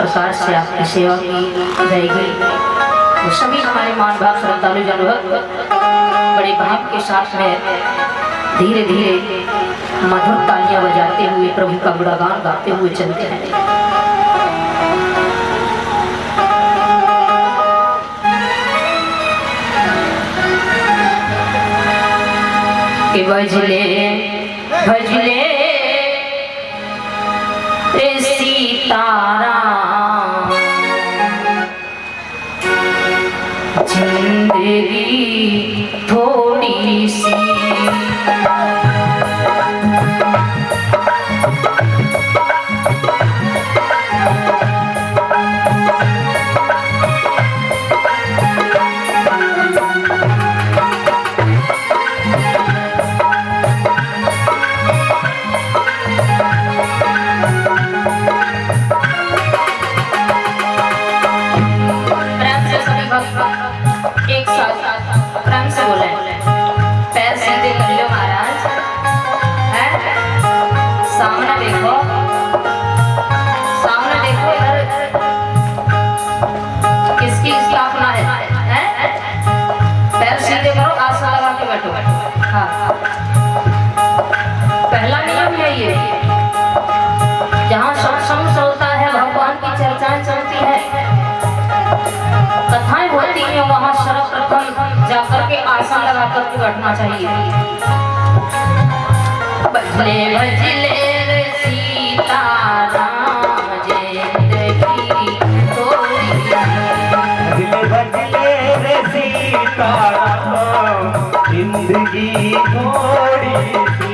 प्रकार से आपकी सेवा की जाएगी। तो सभी हमारे मान भाव श्रद्धालु जन बड़े भाव के साथ में धीरे धीरे मधुर तालियां बजाते हुए प्रभु का गुणगान गाते हुए चलते हैं। कि भजले भजले सीताराम जिंदगी थोड़ी सी पहला नियम है ये। जहाँ सत्संग चलता है, भगवान की चर्चाएं चलती है, कथाएं होती हैं, वहाँ सर्वप्रथम जाकर के आसन लगा कर के बैठना चाहिए। भजले भजले सीताराम जिंदगी थोड़ी सी, भजले सीताराम जिंदगी थोड़ी सी।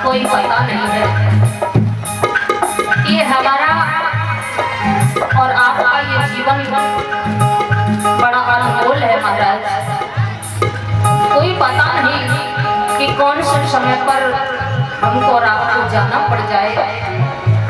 कोई पता नहीं है ये हमारा और आपका ये जीवन बड़ा अनमोल है महाराज। कोई पता नहीं कि कौन से समय पर हमको और आपको जाना पड़ जाए,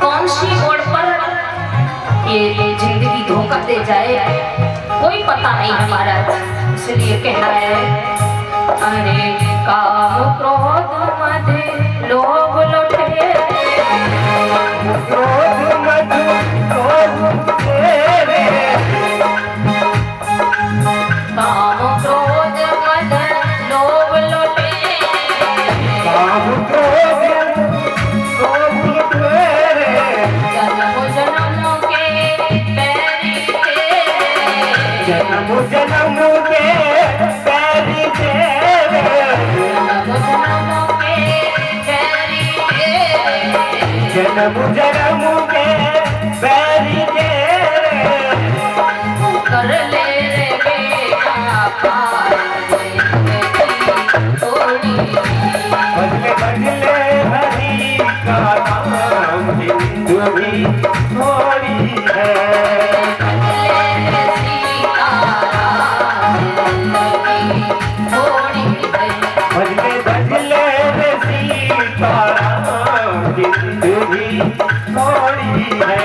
कौन सी मोड़ पर ये जिंदगी धोखा दे जाए, कोई पता नहीं है महाराज। इसलिए कहना है, अरे काम क्रोध मद लोभ लुटे, क्रोध मद लोभ तेरे, काम क्रोध मद लोभ लुटे, काम क्रोध लोभ तेरे, जन्म जन्म के बैरी तेरे, जन्म जन्म के बैरी तेरे, जन्म जन्म के बैरी तेरे, कर ले रे बेटा पार जिंदगी थोड़ी, बदले बदले हरी का नाम जिंदगी थोड़ी है। बदले बदले सीताराम जिंदगी थोड़ी है।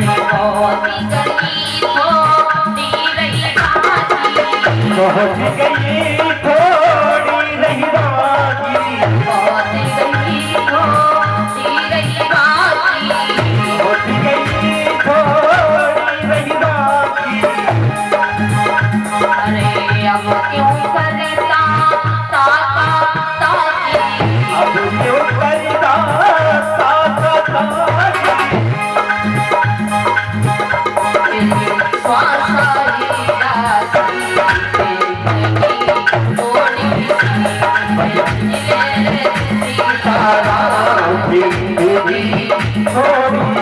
अरे होती गई थोड़ी रही बाकी, पहुंच गई थोड़ी रही बाकी, होती गई थोड़ी रही बाकी, पहुंच गई थोड़ी रही बाकी। अरे अब क्यों करता ताका ताकी, अब क्यों करता ताका ताकी, श्वास आई जाती थोड़ी सी तारा जिंदगी थोड़ी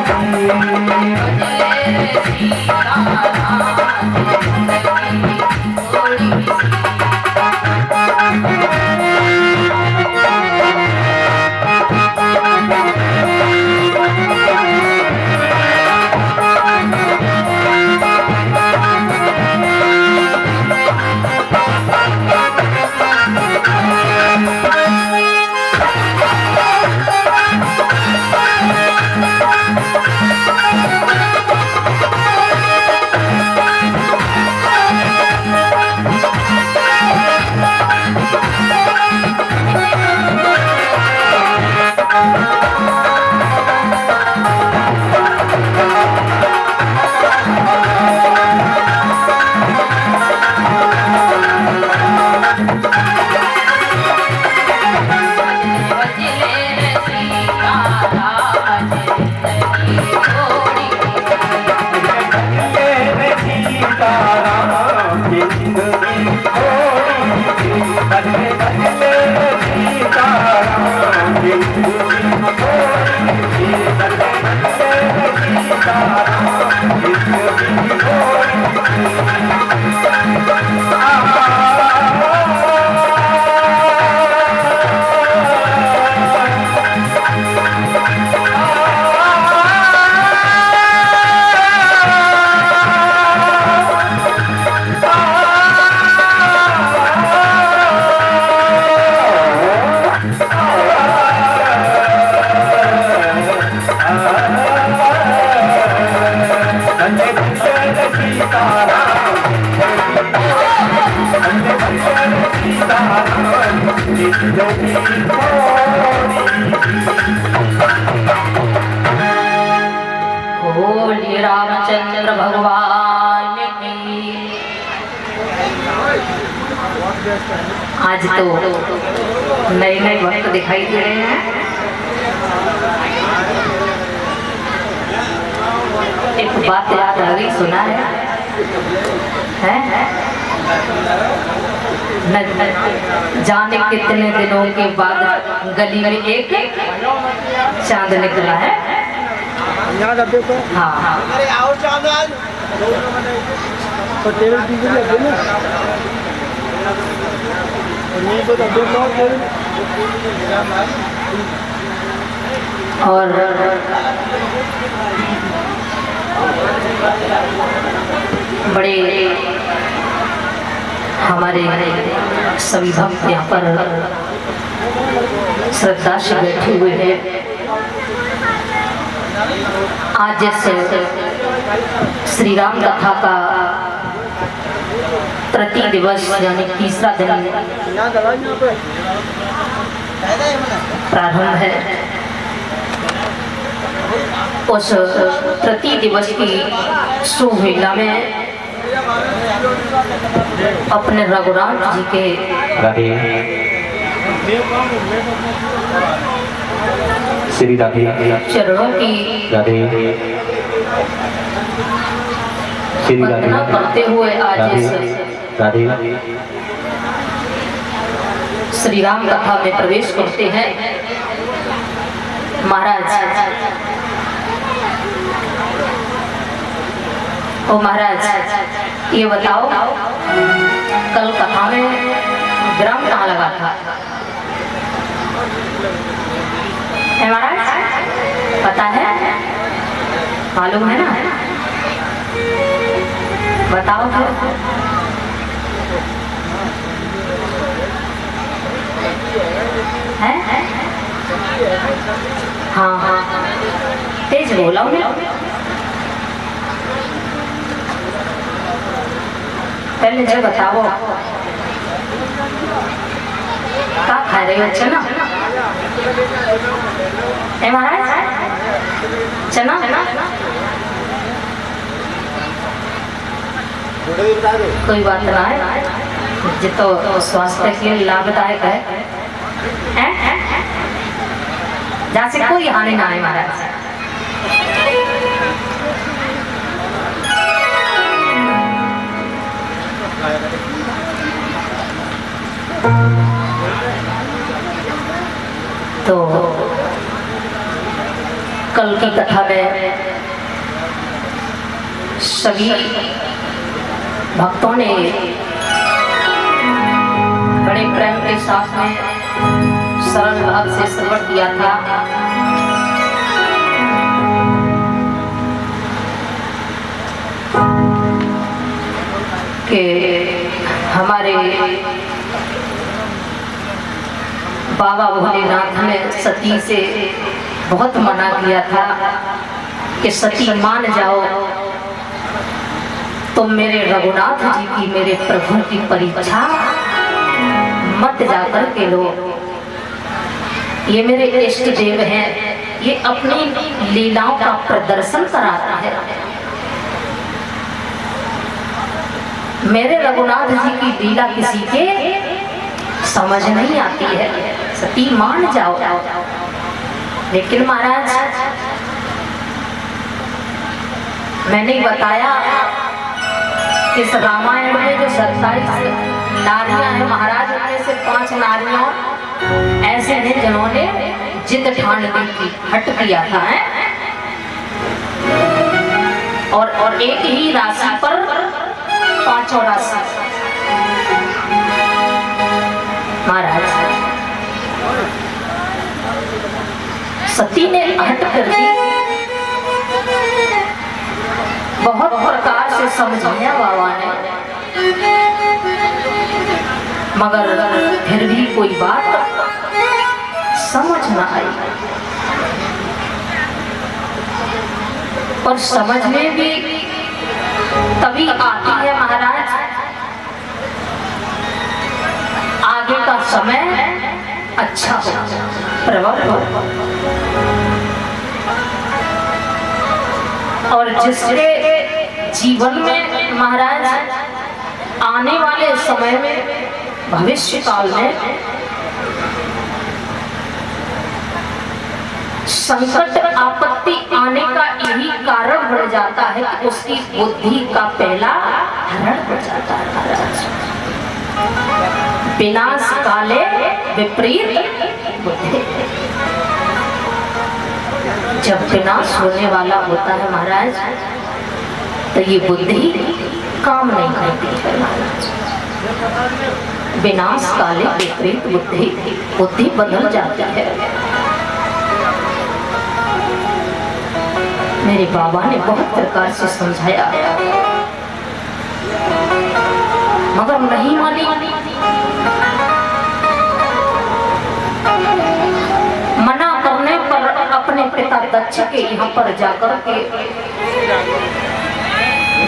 बोलिए रामचंद्र भगवान की। आज तो नए नए भक्त दिखाई दे रहे हैं। एक बात याद आ गई, सुना है, न जाने कितने दिनों के बाद गली में एक चांद निकला है। हाँ हाँ, अरे आओ चावल तो टेबल टीवी लगे ना और नहीं तो दबे तो और बड़े हमारे सभी भक्त यहाँ पर श्रद्धा से बैठे हुए हैं। आज जैसे श्री राम कथा का प्रति दिवस यानी तीसरा दिन प्रारंभ है। उस प्रति दिवस की शुभ वेला में अपने रघुनाथ जी के श्री राधे चरणों की राधे श्री वंदना करते हुए आज इस राधे श्री राम कथा में प्रवेश करते हैं। महाराज, ओ महाराज, ये बताओ कल कथा में विराम कहाँ लगा था? है महाराज, पता है, मालूम है ना? बताओ फिर। है? हाँ हाँ, तेज बोला उन्हें। पहले जो बताओ क्या खा रहे हो? चना? ए महाराज, चना? कोई बात ना है, ये तो स्वास्थ्य के लिए लाभदायक है। जैसे कोई हानि ना है महाराज। तो कल की कथा में सभी भक्तों ने बड़े प्रेम के साथ में सरल भाव से श्रवण किया था। कि हमारे बाबा भोलेनाथ ने सती से बहुत मना किया था कि सती मान जाओ, तुम मेरे रघुनाथ जी की, मेरे प्रभु की परीक्षा मत जाकर के लो। ये मेरे इष्ट देव हैं, ये अपनी लीलाओं का प्रदर्शन कराता है। मेरे रघुनाथ जी की लीला किसी के समझ नहीं आती है, सती मान जाओ। लेकिन महाराज मैंने बताया कि इस रामायण में जो 27 नारियां हैं महाराज, उनमें से 5 नारियां ऐसे हैं जिन्होंने जिद ठान ली थी, हट किया था है? और एक ही राशि पर 5 राशि महाराज। सती ने हट कर दी, बहुत प्रकार से समझाया बाबा ने, मगर फिर भी कोई बात समझ न आई। और समझ में भी तभी आती है महाराज आगे का समय अच्छा हो, प्रबल हो। और जिसके जीवन में महाराज आने वाले समय में, भविष्य काल में संकट आपत्ति आने का यही कारण हो जाता है कि उसकी बुद्धि का पहला हरण हो जाता है महाराज। विनाश काले विपरीत बुद्धि। जब विनाश होने वाला होता है महाराज, तो ये बुद्धि काम नहीं करती है महाराज। विनाश काले विपरीत बुद्धि, बुद्धि बदल जाती है। मेरे बाबा ने बहुत प्रकार से समझाया, मगर नहीं मानी। मना करने पर अपने पिता दक्ष के यहाँ पर जाकर के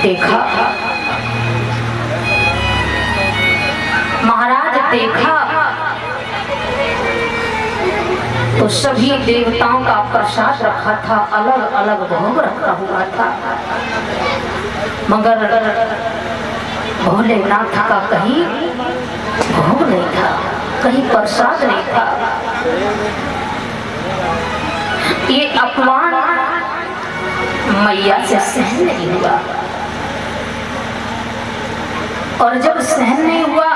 देखा महाराज, देखा तो सभी देवताओं का प्रसाद रखा था, अलग अलग भोग रखा हुआ था, मगर भोलेनाथ का कहीं भोग नहीं था, कहीं प्रसाद नहीं था। ये अपमान मैया से सहन नहीं हुआ, और जब सहन नहीं हुआ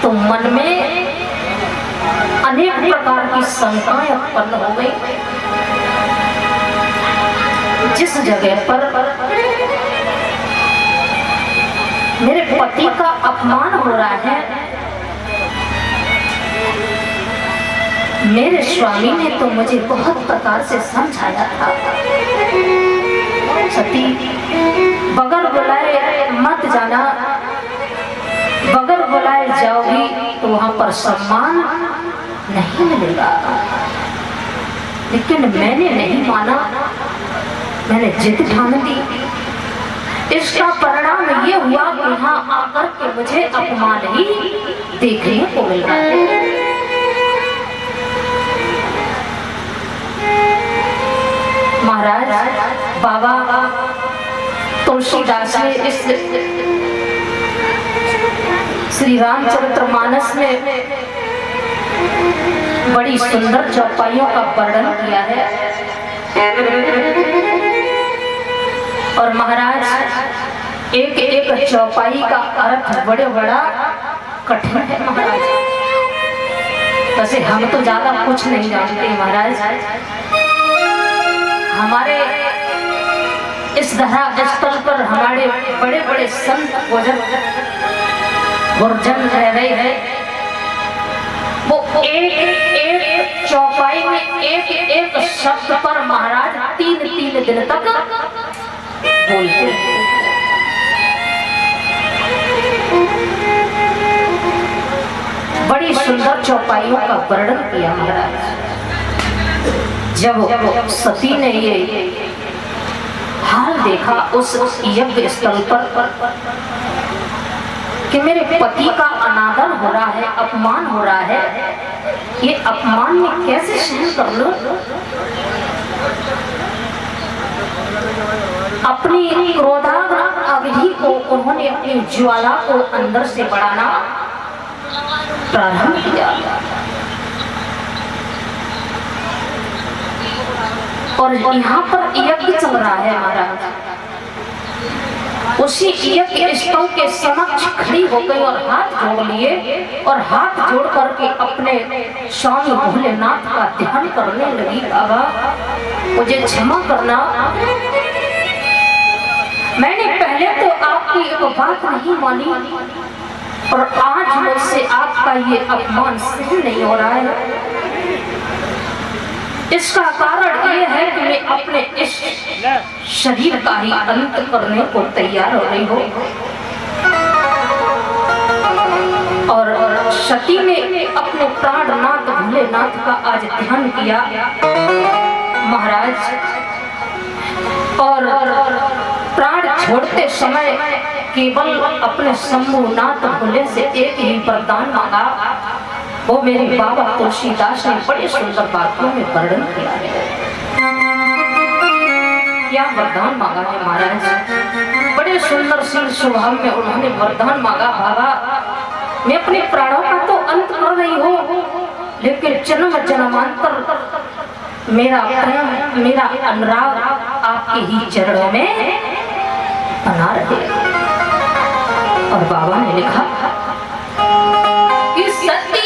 तो मन में अनेक प्रकार की शंकाएं उत्पन्न हो गई। जिस जगह पर मेरे पति का अपमान हो रहा है, मेरे स्वामी ने तो मुझे बहुत प्रकार से समझाया था, सती बगैर बुलाए मत जाना, बगैर बुलाए जाओगी तो वहां पर सम्मान नहीं मिलेगा। लेकिन मैंने नहीं माना, मैंने जिद ठान दी। इसका परिणाम परिणाम ये हुआ कि यहाँ आकर के मुझे अपमान ही देखने को मिल रहा है। महाराज बाबा तुलसीदास ने इस श्री रामचरितमानस में बड़ी सुंदर चौपाइयों का वर्णन किया है। और महाराज एक एक चौपाई का अर्थ बड़ा कठिन है महाराज। वैसे हम तो ज्यादा कुछ नहीं जानते महाराज, हमारे इस धरा स्थल पर हमारे बड़े बड़े संत गुरजन रह रहे हैं, वो एक एक चौपाई में एक एक शब्द पर महाराज 3-3 दिन तक बोलते हैं। बड़ी सुंदर चौपाइयों का वर्णन किया महाराज। जब सती ने ये हाल देखा उस यज्ञ स्थल पर कि मेरे पति का अनादर हो रहा है, अपमान हो रहा है, ये अपमान में कैसे सहन कर लो। अपनी क्रोधाग्नि अवधि को उन्होंने अपनी ज्वाला को अंदर से बढ़ाना प्रारंभ किया और यहाँ पर यज्ञ चल रहा है महाराज। उसी यज्ञ स्थल के समक्ष खड़ी हो गई और हाथ जोड़ लिए और हाथ जोड़ करके अपने स्वामी भोलेनाथ का ध्यान करने लगी। बाबा मुझे क्षमा करना, मैंने पहले तो आपकी एक बात नहीं मानी और आज मुझसे आपका ये अपमान सहन नहीं हो रहा है। इसका कारण ये है कि मैं अपने इस शरीर का ही अंत करने को तैयार हो रही हूँ। और सती ने अपने प्राणनाथ भोलेनाथ का आज ध्यान किया महाराज, और प्राण छोड़ते समय केवल अपने शंभुनाथ भोले से एक ही वरदान मांगा। वो मेरे बाबा तुलसीदास ने बड़े सुंदर बातों में वर्णन किया है। क्या वरदान मांगा है महाराज, बड़े सुंदर शील स्वभाव में उन्होंने वरदान मांगा। बाबा मैं अपने प्राणों का तो अंत कर रही हूँ, लेकिन जन्म जन्मांतर मेरा प्रेम मेरा अनुराग आपके ही चरणों में बना रहे। और बाबा ने लिखा कि सती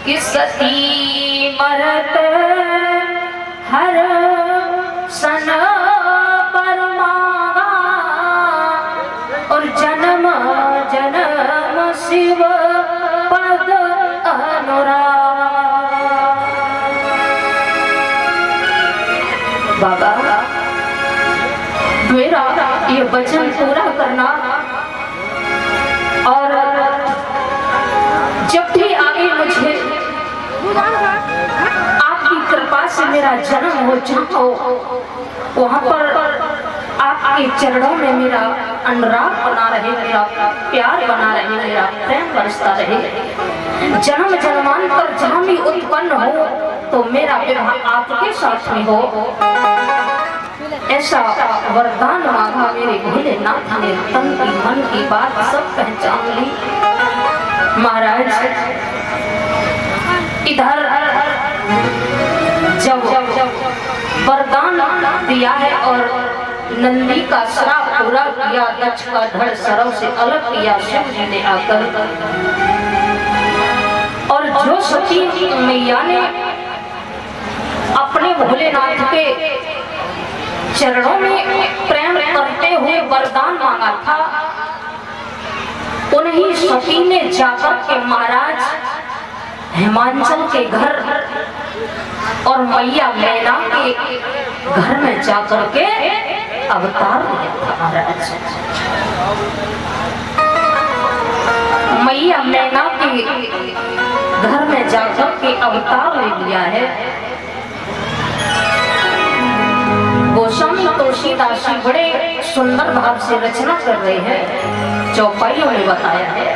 कि सती मरत हर सन पर मांगा और जन्म जन्म शिव पद अनुराग। बाबा मेरा ये वचन पूरा करना और मेरा जन्म हो जाओ, वहां पर आपके चरणों में मेरा अनुराग बना रहे, मेरा प्यार बना रहे, मेरा प्रेम बरसता रहे। जन्म जन्मांतर जहां भी उत्पन्न हो तो मेरा विवाह आपके साथ में हो, ऐसा वरदान मांगा मेरे भोलेनाथ ने। तन की मन की बात सब पहचान ली। महाराज इधर जब वरदान दिया है और नंदी का श्राप पूरा किया, दक्ष का धड़ सरव से अलग किया शिव जी ने आकर, और जो सती मैया ने अपने भोलेनाथ के चरणों में प्रेम करते हुए वरदान मांगा था, उन्हीं सती ने जाकर के महाराज हिमांचल के घर और मैया मैना के घर में जाकर के अवतार लिया था। महाराज मैया मैना के घर में जाकर के अवतार ले लिया है। गोस्वामी तुलसीदास जी बड़े सुंदर भाव से रचना कर रहे हैं, चौपाइयों में बताया है।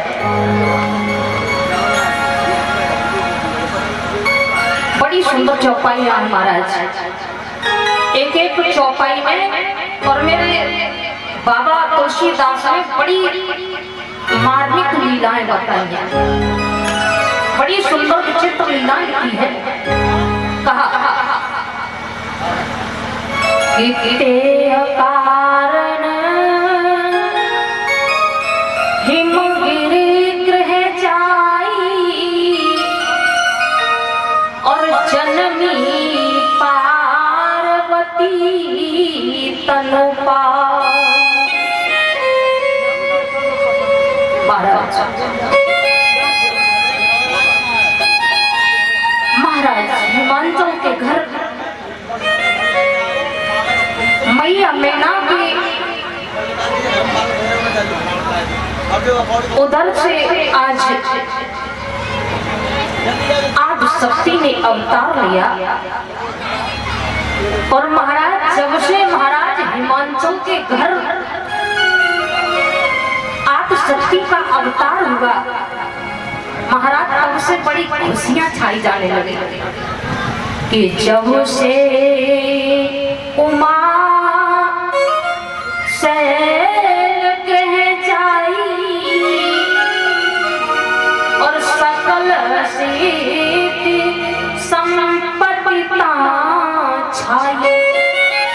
बड़ी सुंदर चौपाइयां हैं महाराज, एक एक चौपाई में, और मेरे बाबा तुलसीदास ने बड़ी मार्मिक लीलाएं बताई हैं, बड़ी सुंदर विचित्र लीलाएं की है। कहा कारण हिमगिरि गृह जाई, और जननी पार्वती तनु पाई। महाराज हिमांचल के घर मैया मैना की उधर से आज आदि शक्ति ने अवतार लिया, और महाराज जब से महाराज हिमांचल के घर आदि शक्ति का अवतार हुआ, महाराज तब से बड़ी खुशियां छाई जाने लगी कि जब से उमा